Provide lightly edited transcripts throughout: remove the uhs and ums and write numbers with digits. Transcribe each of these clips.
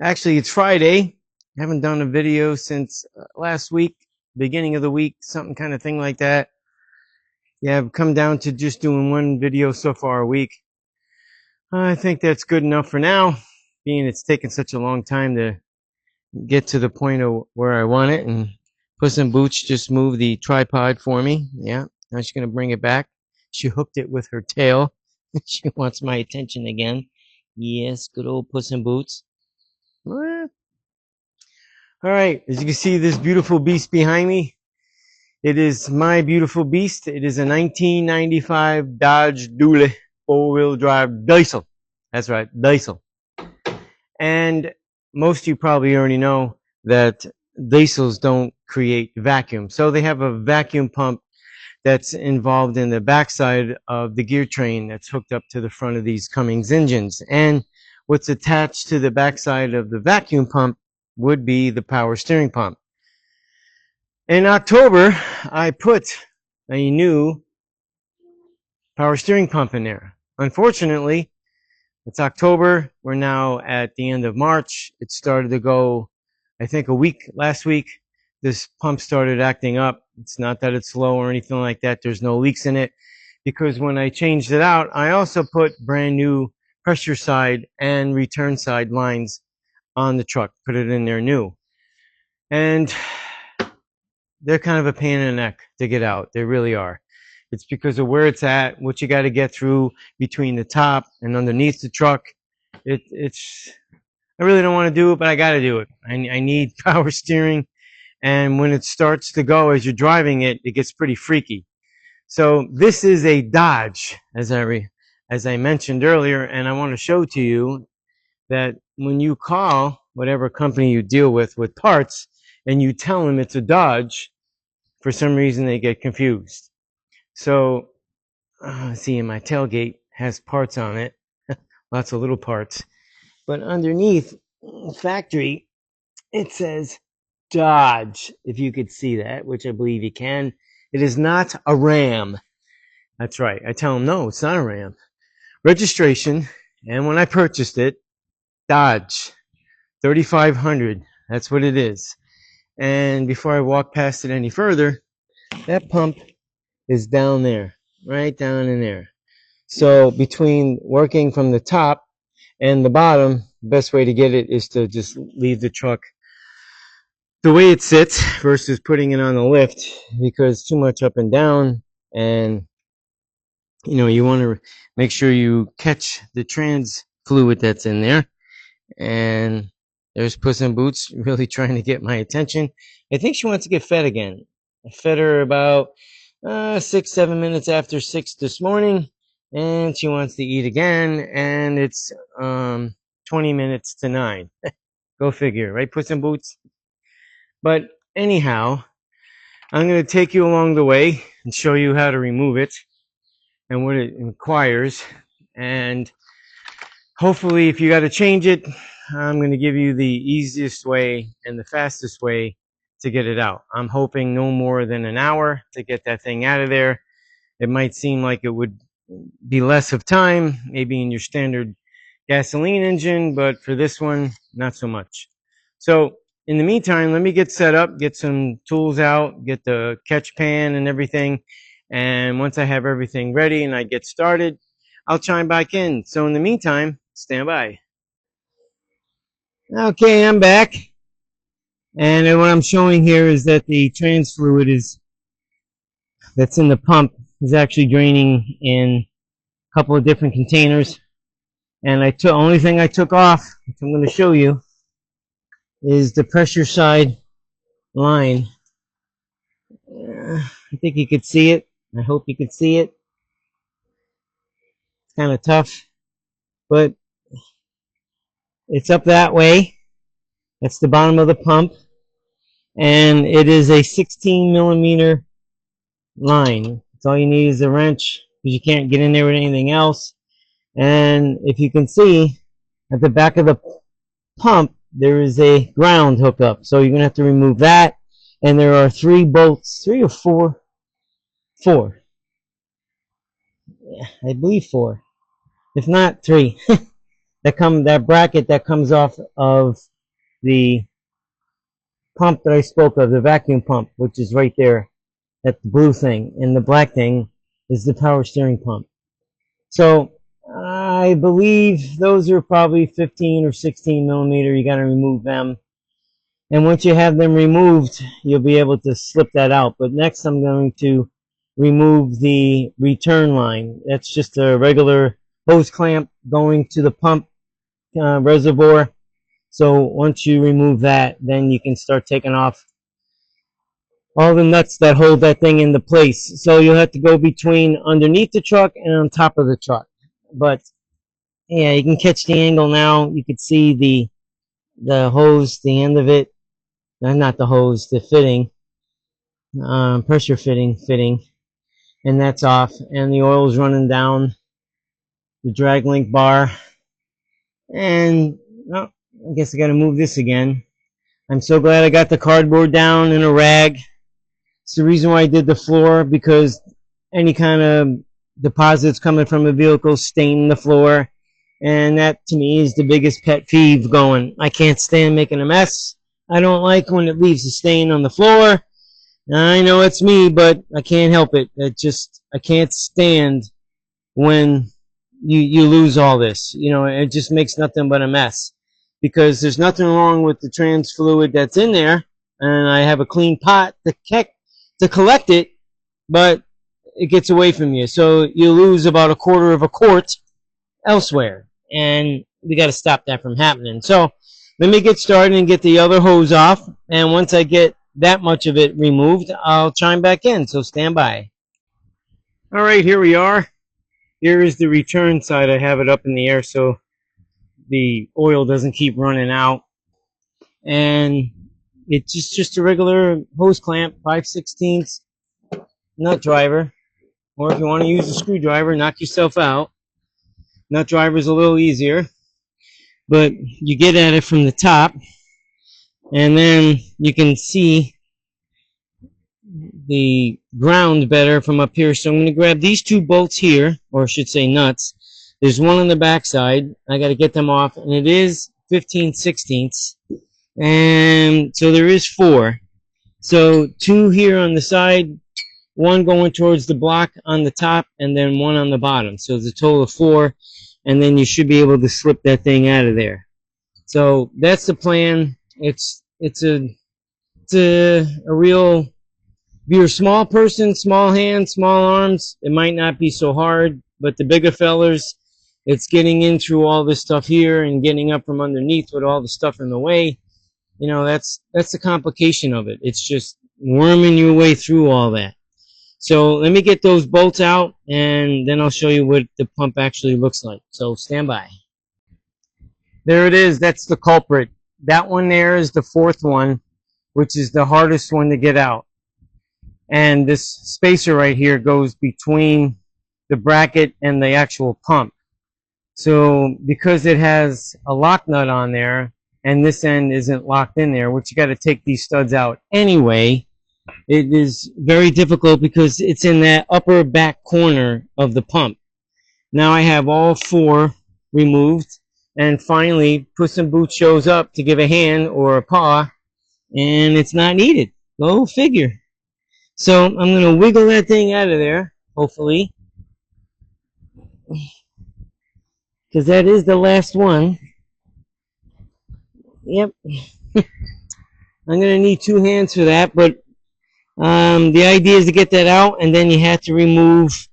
Actually, it's Friday. I haven't done a video since last week, beginning of the week, something kind of thing like that. Yeah, I've come down to just doing one video so far a week. I think that's good enough for now, being it's taken such a long time to get to the point of where I want it. And Puss in Boots just moved the tripod for me. Yeah, now she's going to bring it back. She hooked it with her tail. She wants my attention again. Yes, good old Puss in Boots. All right, as you can see, this beautiful beast behind me, it is my beautiful beast. It is a 1995 Dodge Dually four-wheel drive diesel. That's right, diesel. And most of you probably already know that diesels don't create vacuum. So they have a vacuum pump that's involved in the backside of the gear train that's hooked up to the front of these Cummins engines. And what's attached to the backside of the vacuum pump would be the power steering pump. In October, I put a new power steering pump in there. Unfortunately, it's October. We're now at the end of March. It started to go, I think last week, this pump started acting up. It's not that it's slow or anything like that. There's no leaks in it. Because when I changed it out, I also put brand new pressure side and return side lines on the truck. Put it in there new. And they're kind of a pain in the neck to get out. They really are. It's because of where it's at, what you got to get through between the top and underneath the truck. I really don't want to do it, but I got to do it. I need power steering. And when it starts to go as you're driving it, it gets pretty freaky. So this is a Dodge, as I mentioned earlier, and I want to show to you that when you call whatever company you deal with parts, and you tell them it's a Dodge, for some reason they get confused. So, see, my tailgate has parts on it, lots of little parts. But underneath, factory, it says Dodge, if you could see that, which I believe you can. It is not a Ram. That's right. I tell them, no, it's not a Ram. Registration, and when I purchased it, Dodge, 3500. That's what it is. And before I walk past it any further, that pump is down there, right down in there. So between working from the top and the bottom, the best way to get it is to just leave the truck the way it sits versus putting it on the lift, because too much up and down, and you want to make sure you catch the trans fluid that's in there. And there's Puss in Boots really trying to get my attention. I think she wants to get fed again. I fed her about 6-7 minutes after 6 this morning, and she wants to eat again, and it's 20 minutes to 9. Go figure, right, Puss in Boots? But anyhow, I'm going to take you along the way and show you how to remove it and what it requires. And hopefully, if you got to change it, I'm going to give you the easiest way and the fastest way to get it out. I'm hoping no more than an hour to get that thing out of there. It might seem like it would be less of time, maybe in your standard gasoline engine, but for this one, not so much. So in the meantime, let me get set up, get some tools out, get the catch pan and everything. And once I have everything ready and I get started, I'll chime back in. So in the meantime, stand by. Okay, I'm back. And what I'm showing here is that the trans fluid that's in the pump is actually draining in a couple of different containers. And only thing I took off, which I'm going to show you, is the pressure side line. I think you could see it. I hope you could see it. It's kind of tough, but it's up that way. That's the bottom of the pump. And it is a 16 millimeter line. That's all you need is a wrench, because you can't get in there with anything else. And if you can see, at the back of the pump, there is a ground hookup. So you're going to have to remove that. And there are 3 bolts, 3 or 4? 4. Yeah, I believe 4. If not, 3. That bracket that comes off of the pump that I spoke of, the vacuum pump, which is right there, that blue thing, and the black thing is the power steering pump. So I believe those are probably 15 or 16 millimeter. You got to remove them. And once you have them removed, you'll be able to slip that out. But next I'm going to remove the return line. That's just a regular hose clamp going to the pump reservoir. So once you remove that, then you can start taking off all the nuts that hold that thing into place. So you'll have to go between underneath the truck and on top of the truck. But yeah, you can catch the angle now. You can see the hose, the end of it. Not the hose, the fitting, pressure fitting, and that's off. And the oil is running down the drag link bar. And oh, I guess I got to move this again. I'm so glad I got the cardboard down in a rag. It's the reason why I did the floor, because any kind of deposits coming from a vehicle stain the floor. And that to me is the biggest pet peeve going. I can't stand making a mess. I don't like when it leaves a stain on the floor. I know it's me, but I can't help it. I can't stand when you lose all this. You know, it just makes nothing but a mess. Because there's nothing wrong with the trans fluid that's in there, and I have a clean pot to collect it, but it gets away from you. So you lose about a quarter of a quart elsewhere, and we got to stop that from happening. So let me get started and get the other hose off, and once I get that much of it removed, I'll chime back in, so stand by. All right, here we are. Here is the return side. I have it up in the air so the oil doesn't keep running out. And it's just a regular hose clamp, 5/16 nut driver. Or if you want to use a screwdriver, knock yourself out. Nut driver is a little easier. But you get at it from the top, and then you can see the ground better from up here. So I'm going to grab these two bolts here, or I should say nuts. There's one on the back side. I got to get them off, and it is 15/16. And so there is 4. So 2 here on the side, 1 going towards the block on the top, and then 1 on the bottom. So it's a total of 4, and then you should be able to slip that thing out of there. So that's the plan. It's a real, if you're a small person, small hands, small arms, it might not be so hard, but the bigger fellers, it's getting in through all this stuff here and getting up from underneath with all the stuff in the way. You know, that's the complication of it. It's just worming your way through all that. So let me get those bolts out, and then I'll show you what the pump actually looks like. So stand by. There it is. That's the culprit. That one there is the 4th one, which is the hardest one to get out. And this spacer right here goes between the bracket and the actual pump. So because it has a lock nut on there, and this end isn't locked in there, which you got to take these studs out anyway, it is very difficult because it's in that upper back corner of the pump. Now I have all 4 removed, and finally Puss in Boots shows up to give a hand or a paw, and it's not needed. Go figure. So I'm going to wiggle that thing out of there, hopefully, because that is the last one. Yep. I'm going to need 2 hands for that, but the idea is to get that out, and then you have to remove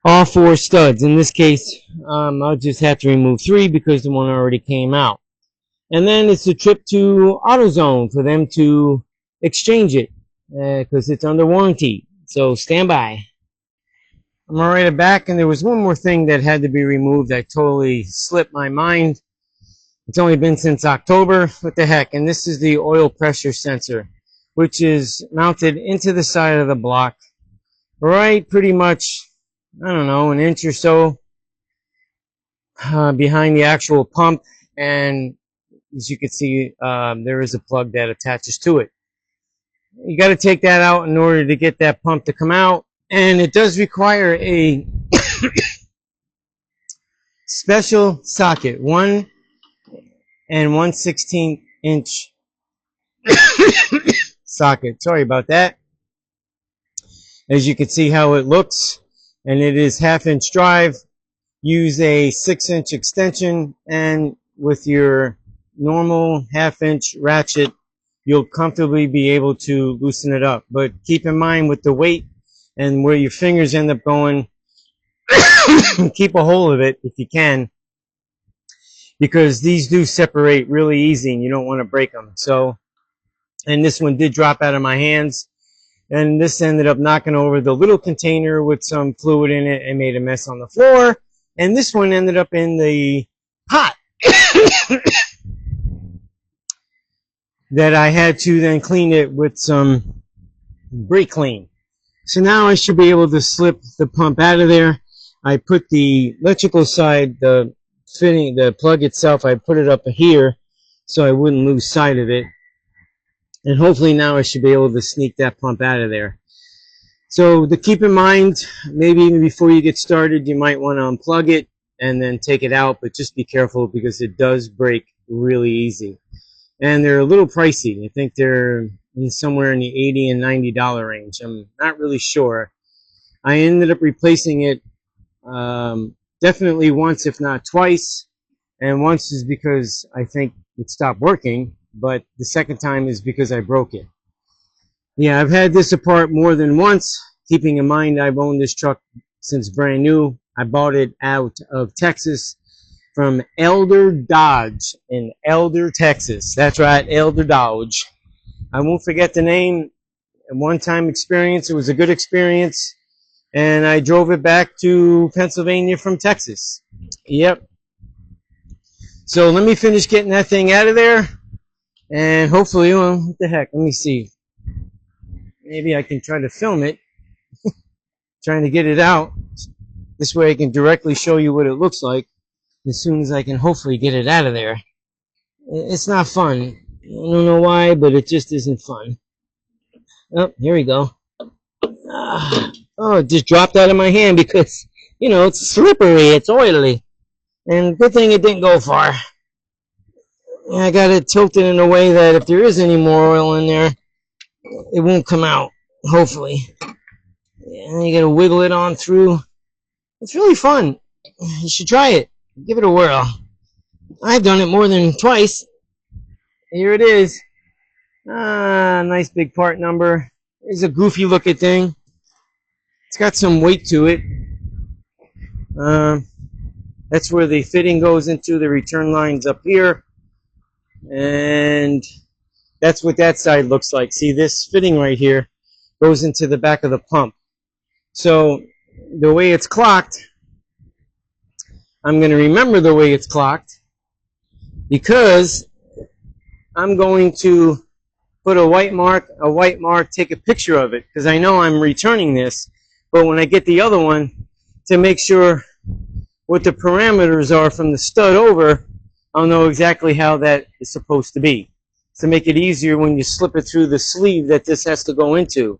all 4 studs. In this case, I'll just have to remove 3 because the one already came out. And then it's a trip to AutoZone for them to exchange it because it's under warranty. So stand by. I'm already back, and there was one more thing that had to be removed. I totally slipped my mind. It's only been since October. What the heck? And this is the oil pressure sensor, which is mounted into the side of the block, right pretty much, I don't know, an inch or so behind the actual pump. And as you can see, there is a plug that attaches to it. You got to take that out in order to get that pump to come out. And it does require a special socket, 1 1/16 inch socket. Sorry about that. As you can see how it looks, and it is 1/2 inch drive. Use a 6-inch extension, and with your normal 1/2 inch ratchet, you'll comfortably be able to loosen it up. But keep in mind with the weight and where your fingers end up going, keep a hold of it if you can, because these do separate really easy and you don't want to break them. So, and this one did drop out of my hands, and this ended up knocking over the little container with some fluid in it and made a mess on the floor. And this one ended up in the pot that I had to then clean it with some brake clean. So now I should be able to slip the pump out of there. I put the electrical side, the fitting, the plug itself, I put it up here so I wouldn't lose sight of it. And hopefully now I should be able to sneak that pump out of there. So to keep in mind, maybe even before you get started, you might want to unplug it and then take it out, but just be careful because it does break really easy. And they're a little pricey. I think they're somewhere in the $80 and $90 range. I'm not really sure. I ended up replacing it definitely once, if not twice. And once is because I think it stopped working, but the second time is because I broke it. Yeah, I've had this apart more than once, keeping in mind I've owned this truck since brand new. I bought it out of Texas from Elder Dodge in Elder, Texas. That's right, Elder Dodge. I won't forget the name. A one-time experience. It was a good experience. And I drove it back to Pennsylvania from Texas. Yep. So let me finish getting that thing out of there. And hopefully, well, what the heck? Let me see. Maybe I can try to film it. Trying to get it out. This way I can directly show you what it looks like as soon as I can hopefully get it out of there. It's not fun. I don't know why, but it just isn't fun. Oh, here we go. Oh, it just dropped out of my hand because, you know, it's slippery, it's oily. And good thing it didn't go far. I got it tilted in a way that if there is any more oil in there, it won't come out, hopefully. Yeah, you gotta wiggle it on through. It's really fun. You should try it. Give it a whirl. I've done it more than twice. Here it is. Nice big part number. It's a goofy looking thing. It's got some weight to it. That's where the fitting goes into. The return line's up here. And that's what that side looks like. See, this fitting right here goes into the back of the pump. So the way it's clocked, I'm going to remember the way it's clocked because I'm going to put a white mark, take a picture of it because I know I'm returning this. But when I get the other one, to make sure what the parameters are from the stud over, I'll know exactly how that is supposed to be. To make it easier when you slip it through the sleeve that this has to go into.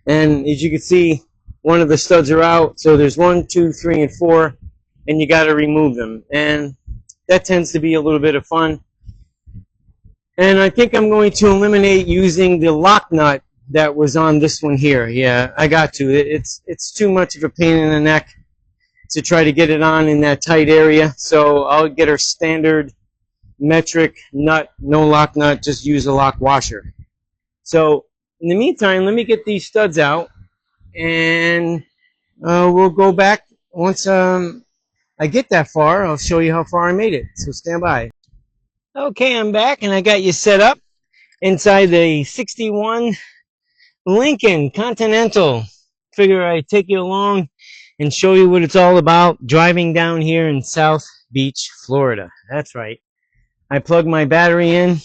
And as you can see, one of the studs are out. So there's 1, 2, 3, and 4, and you got to remove them. And that tends to be a little bit of fun. And I think I'm going to eliminate using the lock nut that was on this one here. Yeah, I got to. It's too much of a pain in the neck to try to get it on in that tight area. So I'll get our standard metric nut, no lock nut, just use a lock washer. So in the meantime, let me get these studs out, and we'll go back once I get that far. I'll show you how far I made it. So stand by. Okay, I'm back, and I got you set up inside the 61 Lincoln Continental. Figure I'd take you along and show you what it's all about driving down here in South Beach, Florida. That's right. I plug my battery in.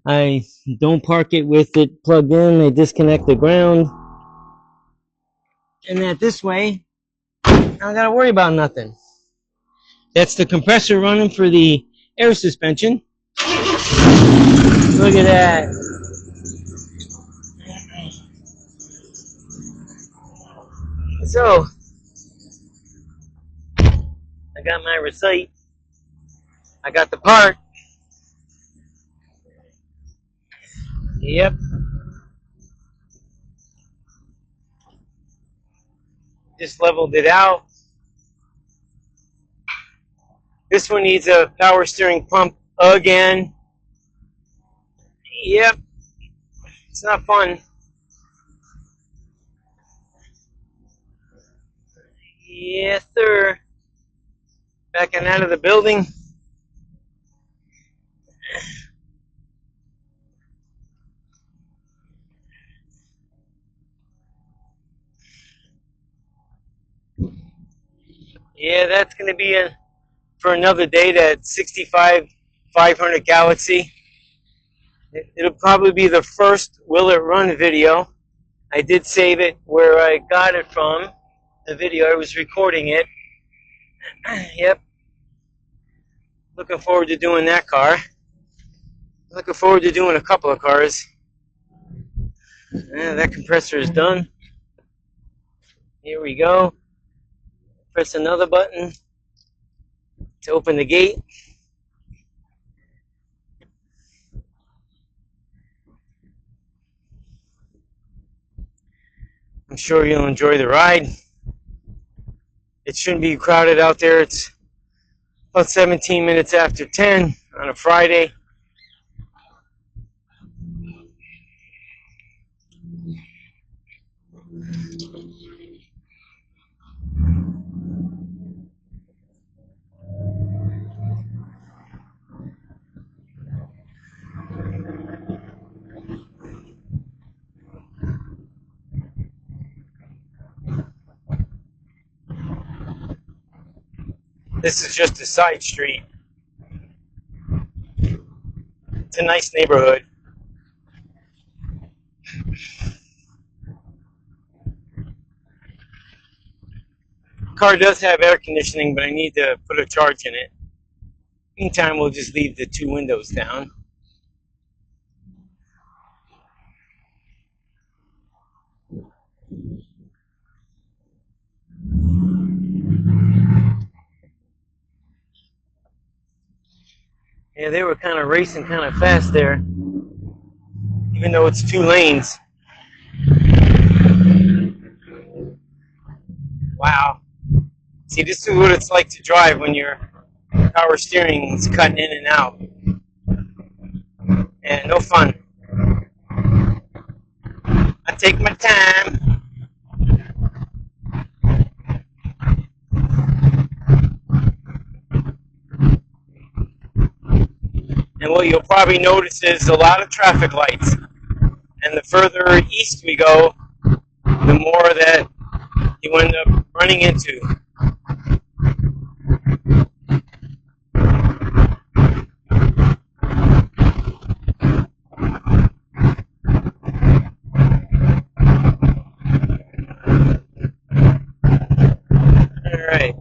I don't park it with it plugged in. I disconnect the ground. And that this way, I don't got to worry about nothing. That's the compressor running for the air suspension. Look at that. So, I got my receipt. I got the part. Yep. Just leveled it out. This one needs a power steering pump again. Yep. It's not fun. Yes, sir. Backing out of the building. Yeah, that's going to be for another day. That 65 500 Galaxy. It'll probably be the first Will It Run video. I did save it where I got it from. The video, I was recording it. Yep. Looking forward to doing that car. Looking forward to doing a couple of cars. That compressor is done. Here we go. Press another button to open the gate. I'm sure you'll enjoy the ride. It shouldn't be crowded out there. It's about 17 minutes after 10 on a Friday. This is just a side street. It's a nice neighborhood. The car does have air conditioning, but I need to put a charge in it. Meantime, we'll just leave the two windows down. Yeah, they were kind of racing kind of fast there, even though it's 2 lanes. Wow. See, this is what it's like to drive when your power steering is cutting in and out. And no fun. I take my time. And what you'll probably notice is a lot of traffic lights. And the further east we go, the more that you end up running into. Alright.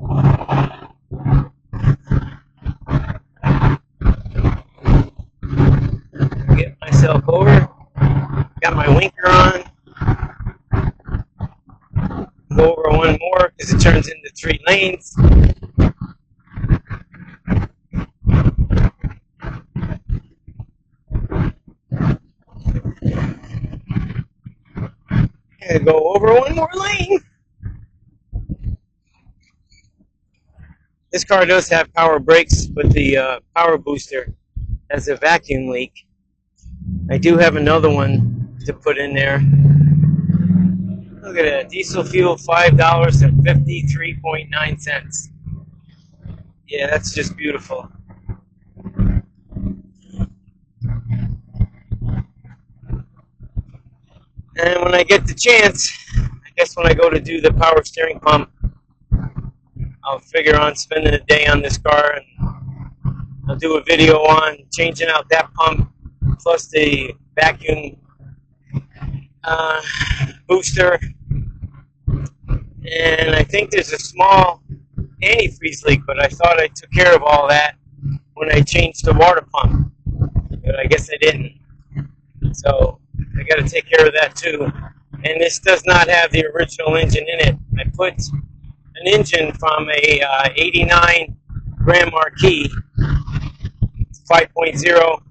Get myself over. Got my winker on. Go over one more because it turns into 3 lanes. And go over one more lane. This car does have power brakes, but the power booster has a vacuum leak. I do have another one to put in there. Look at that, diesel fuel, $5.53.9. Yeah, that's just beautiful. And when I get the chance, I guess when I go to do the power steering pump, I'll figure on spending a day on this car, and I'll do a video on changing out that pump, plus the vacuum booster. And I think there's a small antifreeze leak, but I thought I took care of all that when I changed the water pump, but I guess I didn't. So I got to take care of that too. And this does not have the original engine in it. I put an engine from a 89 Grand Marquis 5.0.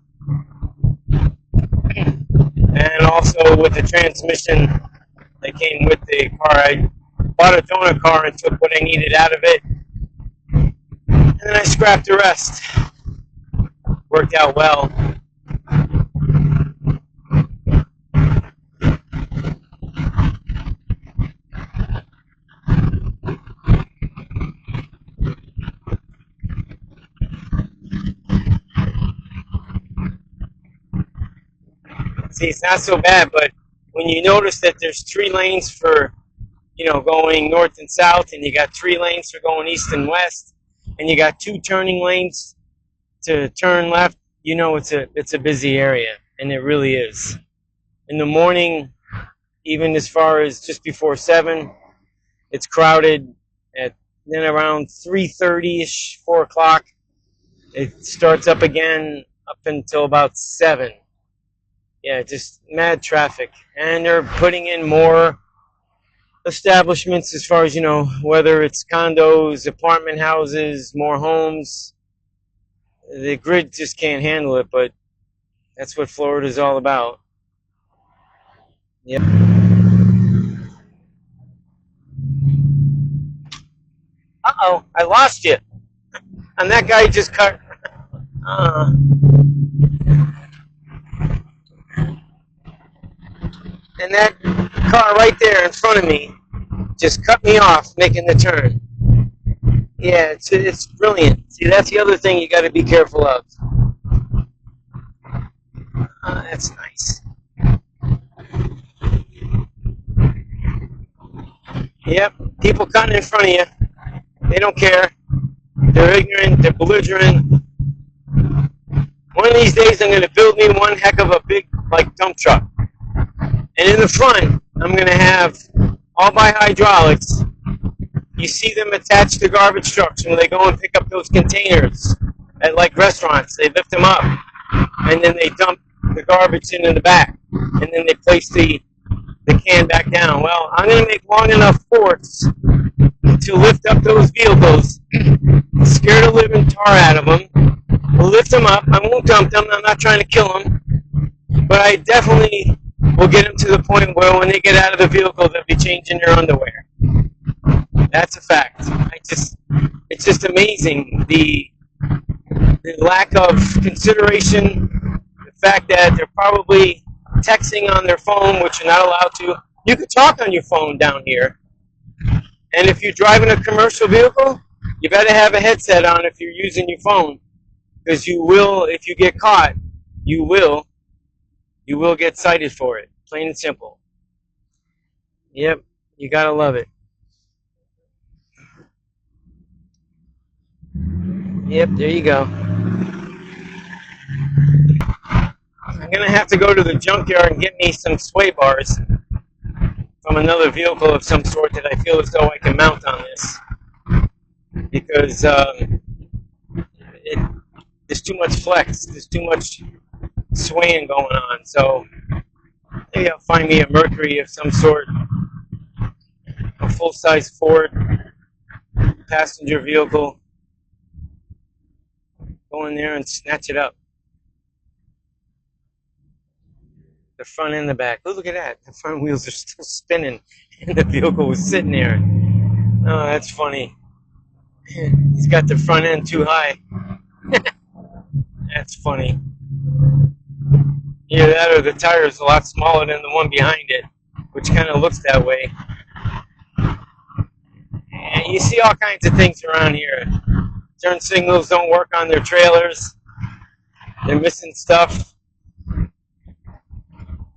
also with the transmission that came with the car. I bought a donor car and took what I needed out of it, and then I scrapped the rest. Worked out well. See, it's not so bad, but when you notice that there's 3 lanes for, going north and south, and you got 3 lanes for going east and west, and you got 2 turning lanes to turn left, it's a busy area, and it really is. In the morning, even as far as just before 7, it's crowded. Then around 3:30ish, 4 o'clock, it starts up again up until about 7. Yeah, just mad traffic. And they're putting in more establishments as far as, whether it's condos, apartment houses, more homes. The grid just can't handle it, but that's what Florida's all about. Yep. Uh-oh, I lost you. And that guy just cut. And that car right there in front of me just cut me off making the turn. Yeah, it's brilliant. See, that's the other thing you got to be careful of. That's nice. Yep, people cutting in front of you. They don't care. They're ignorant. They're belligerent. One of these days, I'm going to build me one heck of a big, dump truck. And in the front, I'm going to have, all by hydraulics, you see them attached to garbage trucks when they go and pick up those containers at, restaurants. They lift them up, and then they dump the garbage into the back, and then they place the can back down. Well, I'm going to make long enough forks to lift up those vehicles, scare the living tar out of them, lift them up. I won't dump them. I'm not trying to kill them. But I definitely will get them to the point where when they get out of the vehicle, they'll be changing their underwear. That's a fact. It's just amazing the lack of consideration, the fact that they're probably texting on their phone, which you're not allowed to. You can talk on your phone down here. And if you're driving a commercial vehicle, you better have a headset on if you're using your phone. Because you will, if you get caught, you will get cited for it. Plain and simple. Yep, you gotta love it. Yep, there you go. I'm gonna have to go to the junkyard and get me some sway bars from another vehicle of some sort that I feel as though I can mount on this. Because there's too much flex. There's too much swaying going on. So maybe I'll find me a Mercury of some sort, a full-size Ford passenger vehicle, go in there and snatch it up. The front and the back. Oh, look at that. The front wheels are still spinning and the vehicle was sitting there. Oh, that's funny. He's got the front end too high. That's funny. Either that or the tire is a lot smaller than the one behind it, which kind of looks that way. And you see all kinds of things around here. Turn signals don't work on their trailers. They're missing stuff.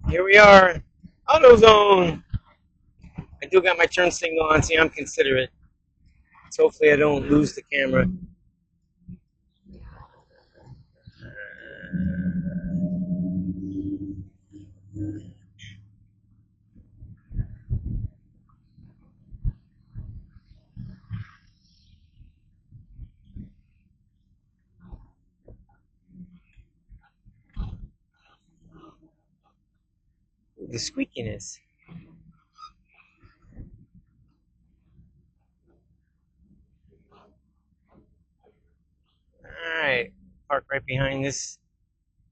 Here we are. AutoZone. I do got my turn signal on. See, I'm considerate. So hopefully I don't lose the camera. The squeakiness. Alright, park right behind this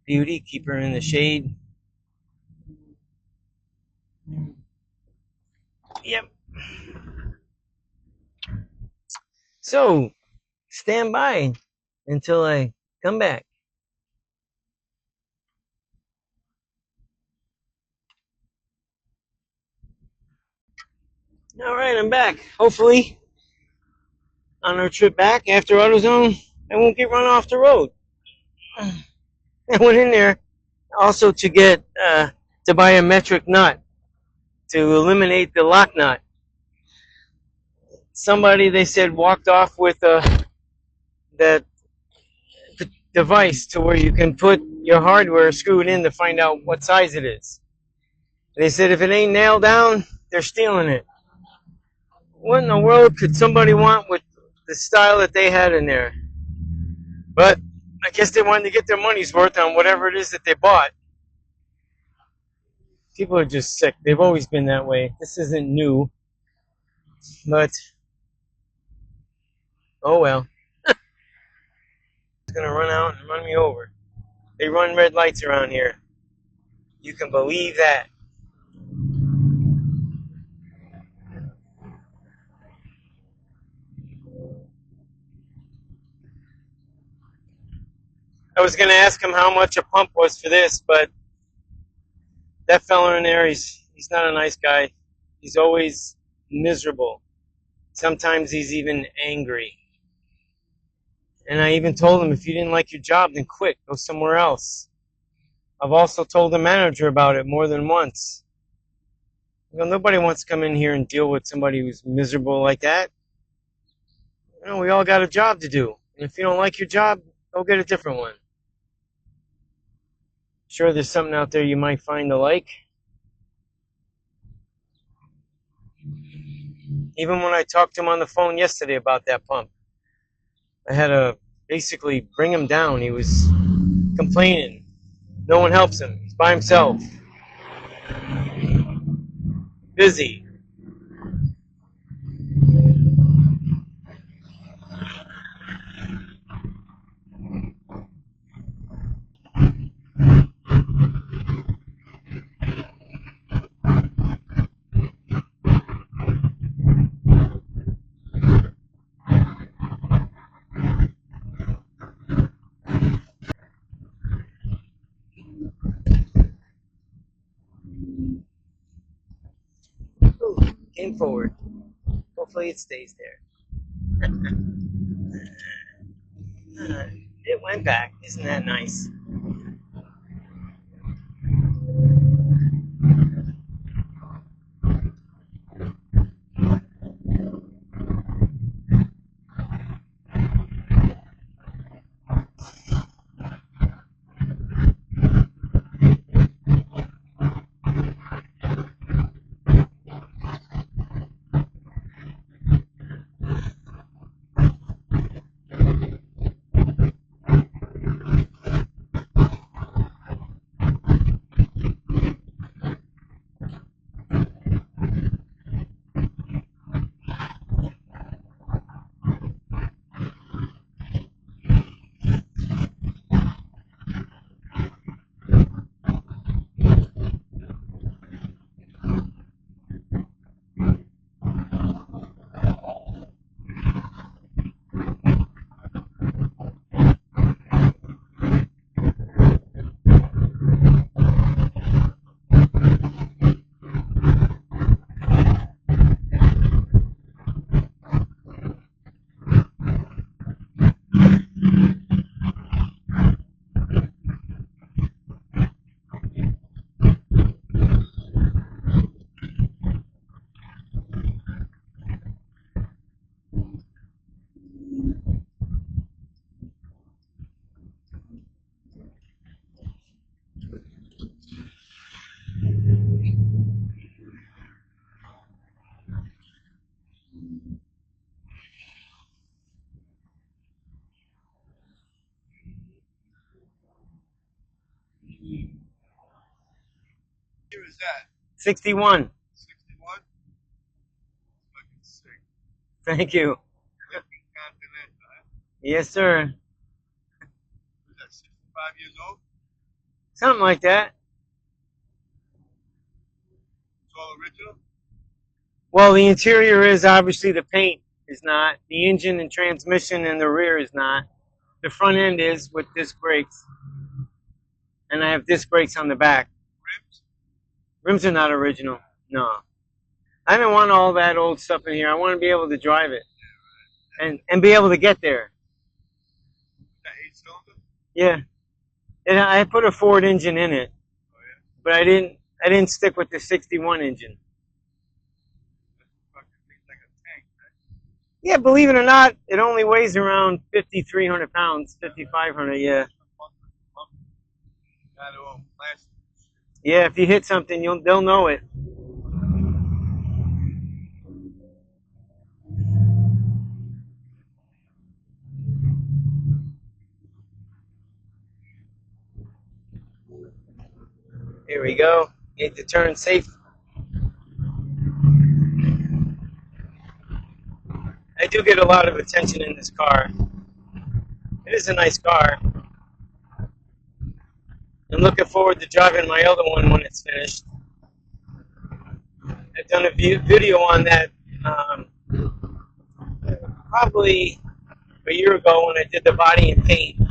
beauty, keep her in the shade. Yep. So, stand by until I come back. All right, I'm back. Hopefully, on our trip back after AutoZone, I won't get run off the road. I went in there also to get to buy a metric nut to eliminate the lock nut. Somebody, they said, walked off with that device to where you can put your hardware, screw it in to find out what size it is. They said if it ain't nailed down, they're stealing it. What in the world could somebody want with the style that they had in there? But I guess they wanted to get their money's worth on whatever it is that they bought. People are just sick. They've always been that way. This isn't new. But, oh well. It's going to run out and run me over. They run red lights around here. You can believe that. I was going to ask him how much a pump was for this, but that fella in there, he's not a nice guy. He's always miserable. Sometimes he's even angry. And I even told him, if you didn't like your job, then quit. Go somewhere else. I've also told the manager about it more than once. You know, nobody wants to come in here and deal with somebody who's miserable like that. You know, we all got a job to do. And if you don't like your job, go get a different one. Sure, there's something out there you might find to like. Even when I talked to him on the phone yesterday about that pump, I had to basically bring him down. He was complaining. No one helps him. He's by himself. Busy. Ooh, came forward. Hopefully it stays there. It went back. Isn't that nice? Year is that? 61. 61? Fucking sick. Thank you. Lincoln Continental, huh? Yes, sir. Was that 65 years old? Something like that. It's all original? Well, the interior is obviously, the paint is not. The engine and transmission and the rear is not. The front end is with disc brakes, and I have disc brakes on the back. Rims? Rims are not original. No, I don't want all that old stuff in here. I want to be able to drive it and be able to get there. That 8-cylinder? Yeah, and I put a Ford engine in it, Oh yeah. but I didn't stick with the '61 engine. That fucking thing's like a tank, right? Yeah, believe it or not, it only weighs around 5,300 pounds, 5,500. Yeah, Got all plastic. yeah. If you hit something, they'll know it. Here we go. Need to turn safe. I do get a lot of attention in this car. It is a nice car. I'm looking forward to driving my other one when it's finished. I've done a video on that probably a year ago when I did the body and paint.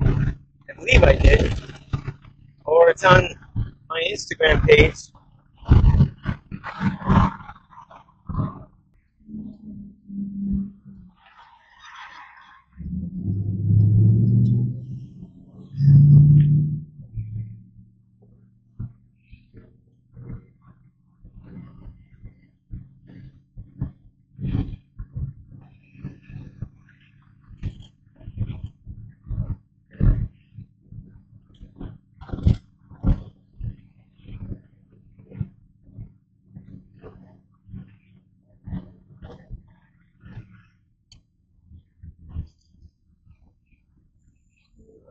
I believe I did. Or it's on my Instagram page.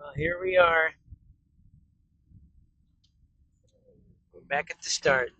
Well, here we are. We're back at the start.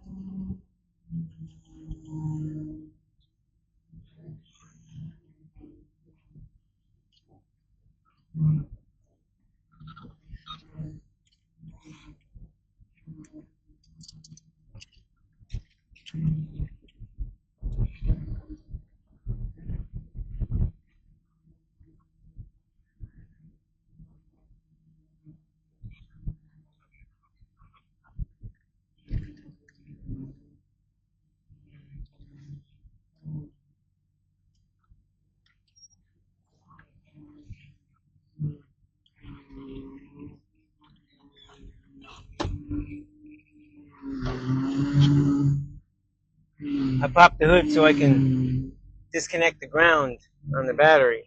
I popped the hood so I can disconnect the ground on the battery.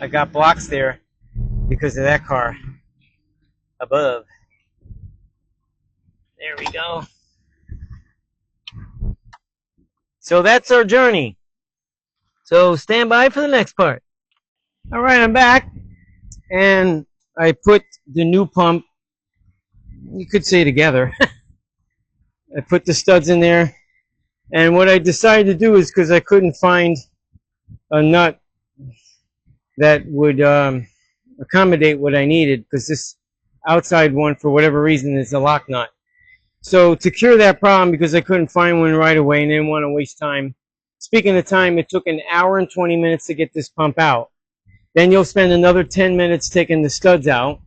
I got blocks there because of that car above. There we go. So that's our journey. So stand by for the next part. All right, I'm back, and I put the new pump, you could say together. I put the studs in there, and what I decided to do is, because I couldn't find a nut that would accommodate what I needed, because this outside one, for whatever reason, is a lock nut. So to cure that problem, because I couldn't find one right away and didn't want to waste time, speaking of time, it took 1 hour and 20 minutes to get this pump out. Then you'll spend another 10 minutes taking the studs out,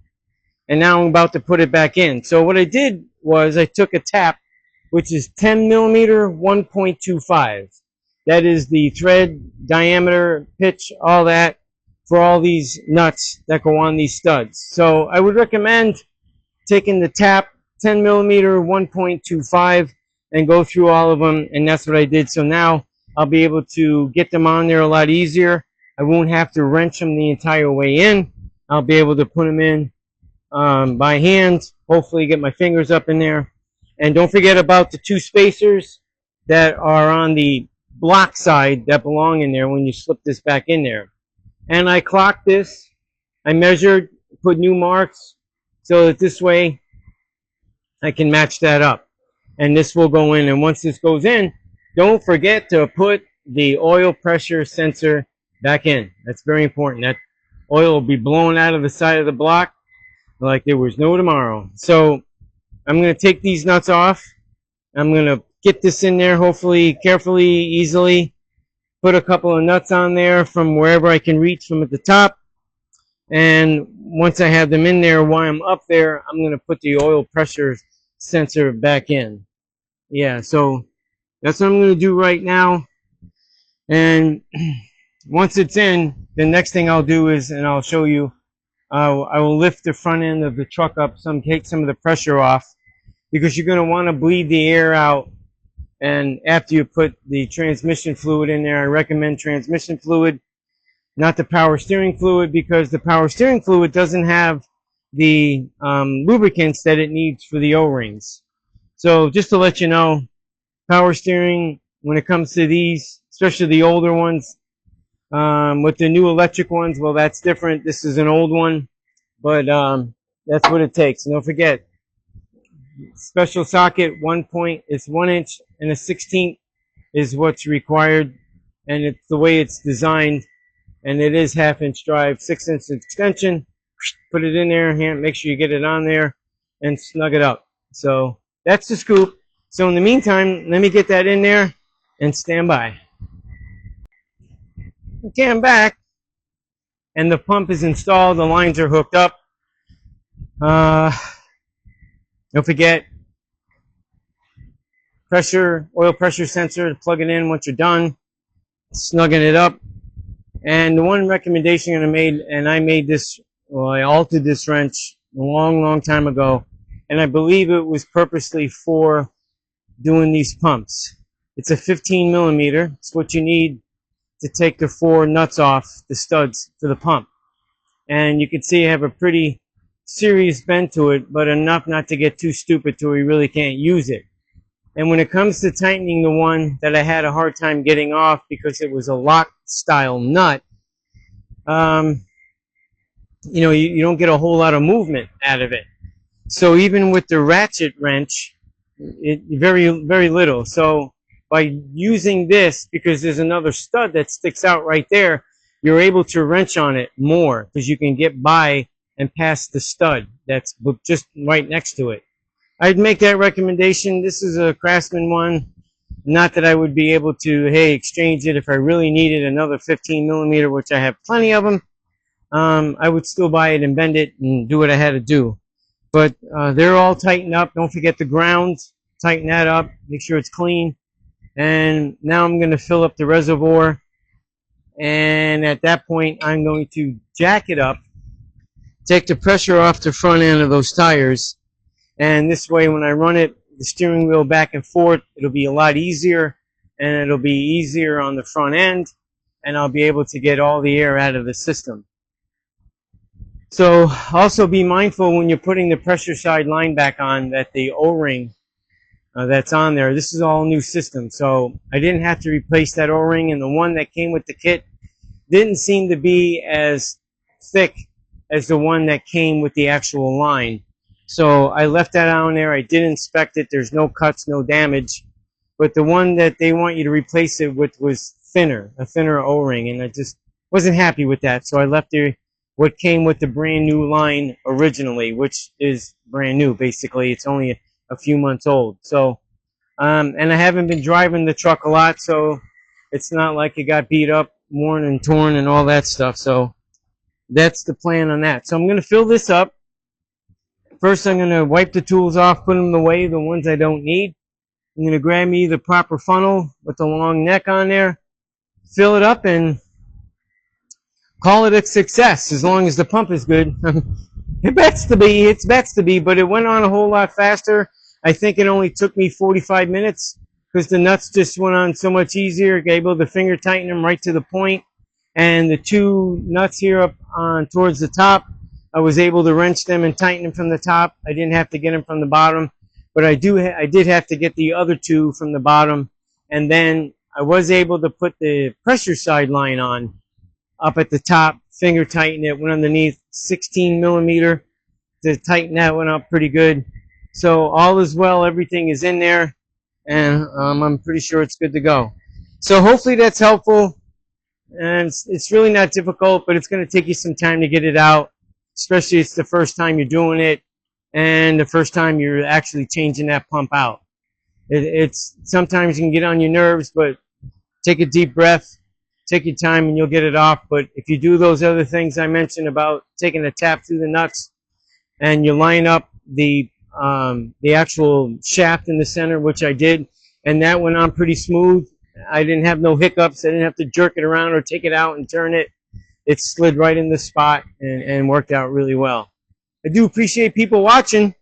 and now I'm about to put it back in. So what I did was I took a tap, which is 10 millimeter 1.25. That is the thread, diameter, pitch, all that, for all these nuts that go on these studs. So I would recommend taking the tap, 10 millimeter 1.25, and go through all of them, and that's what I did. So now I'll be able to get them on there a lot easier. I won't have to wrench them the entire way in. I'll be able to put them in by hand, hopefully get my fingers up in there. And don't forget about the 2 spacers that are on the block side that belong in there when you slip this back in there. And I clocked this, I measured, put new marks, so that this way I can match that up. And this will go in, and once this goes in, don't forget to put the oil pressure sensor back in. That's very important. That oil will be blown out of the side of the block like there was no tomorrow. So I'm going to take these nuts off. I'm going to get this in there, hopefully carefully, easily. Put a couple of nuts on there from wherever I can reach from at the top. And once I have them in there, while I'm up there, I'm going to put the oil pressure sensor back in. Yeah, so that's what I'm going to do right now. And once it's in, the next thing I'll do is, and I'll show you, I will lift the front end of the truck up, take some of the pressure off, because you're going to want to bleed the air out. And after you put the transmission fluid in there, I recommend transmission fluid, not the power steering fluid, because the power steering fluid doesn't have the lubricants that it needs for the O-rings. So just to let you know, power steering, when it comes to these, especially the older ones, with the new electric ones, well, that's different. This is an old one, but that's what it takes. And don't forget, special socket, 1 point, it's 1 inch and a 1/16 is what's required, and it's the way it's designed. And it is 1/2 inch drive, 6-inch extension. Put it in there, make sure you get it on there, and snug it up. So that's the scoop. So in the meantime, let me get that in there and stand by. Okay, I'm back, and the pump is installed. The lines are hooked up. Don't forget, oil pressure sensor, plug it in once you're done, snugging it up. And the one recommendation I made, and I made this, well, I altered this wrench a long time ago, and I believe it was purposely for doing these pumps. It's a 15 millimeter. It's what you need to take the 4 nuts off, the studs for the pump. And you can see I have a pretty serious bend to it, but enough not to get too stupid to where you really can't use it. And when it comes to tightening the one that I had a hard time getting off because it was a lock style nut, you know, you don't get a whole lot of movement out of it. So even with the ratchet wrench, very little. So by using this, because there's another stud that sticks out right there, you're able to wrench on it more because you can get by and past the stud that's just right next to it. I'd make that recommendation. This is a Craftsman one. Not that I would be able to, hey, exchange it if I really needed another 15 millimeter, which I have plenty of them. I would still buy it and bend it and do what I had to do. But they're all tightened up. Don't forget the ground. Tighten that up. Make sure it's clean. And now I'm going to fill up the reservoir. And at that point, I'm going to jack it up, take the pressure off the front end of those tires. And this way, when I run it, the steering wheel back and forth, it'll be a lot easier, and it'll be easier on the front end, and I'll be able to get all the air out of the system. So also be mindful when you're putting the pressure side line back on that the O-ring that's on there, this is all new system. So I didn't have to replace that O-ring, and the one that came with the kit didn't seem to be as thick as the one that came with the actual line. So I left that on there. I did inspect it. There's no cuts, no damage. But the one that they want you to replace it with was thinner, a thinner O-ring, and I just wasn't happy with that. So I left what came with the brand new line originally, which is brand new, basically. It's only a few months old. So, and I haven't been driving the truck a lot, so it's not like it got beat up, worn and torn and all that stuff. So that's the plan on that. So I'm going to fill this up. First, I'm going to wipe the tools off, put them away, the ones I don't need. I'm going to grab me the proper funnel with the long neck on there, fill it up, and call it a success as long as the pump is good. It bets to be, but it went on a whole lot faster. I think it only took me 45 minutes because the nuts just went on so much easier, able to finger tighten them right to the point. And the 2 nuts here up on towards the top, I was able to wrench them and tighten them from the top. I didn't have to get them from the bottom, but I did have to get the other 2 from the bottom. And then I was able to put the pressure side line on up at the top, finger tighten it, went underneath 16 millimeter to tighten that one up pretty good. So all is well, everything is in there, and I'm pretty sure it's good to go. So hopefully that's helpful. And it's really not difficult, but it's going to take you some time to get it out, especially it's the first time you're doing it and the first time you're actually changing that pump out. It's sometimes you can get on your nerves, but take a deep breath, take your time, and you'll get it off. But if you do those other things I mentioned about taking a tap through the nuts and you line up the actual shaft in the center, which I did, and that went on pretty smooth. I didn't have no hiccups. I didn't have to jerk it around or take it out and turn it. It slid right in the spot and worked out really well. I do appreciate people watching.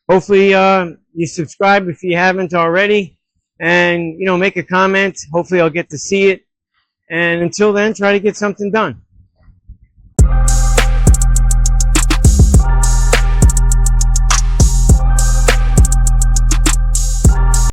Hopefully you subscribe if you haven't already, and make a comment. Hopefully I'll get to see it. And until then, try to get something done.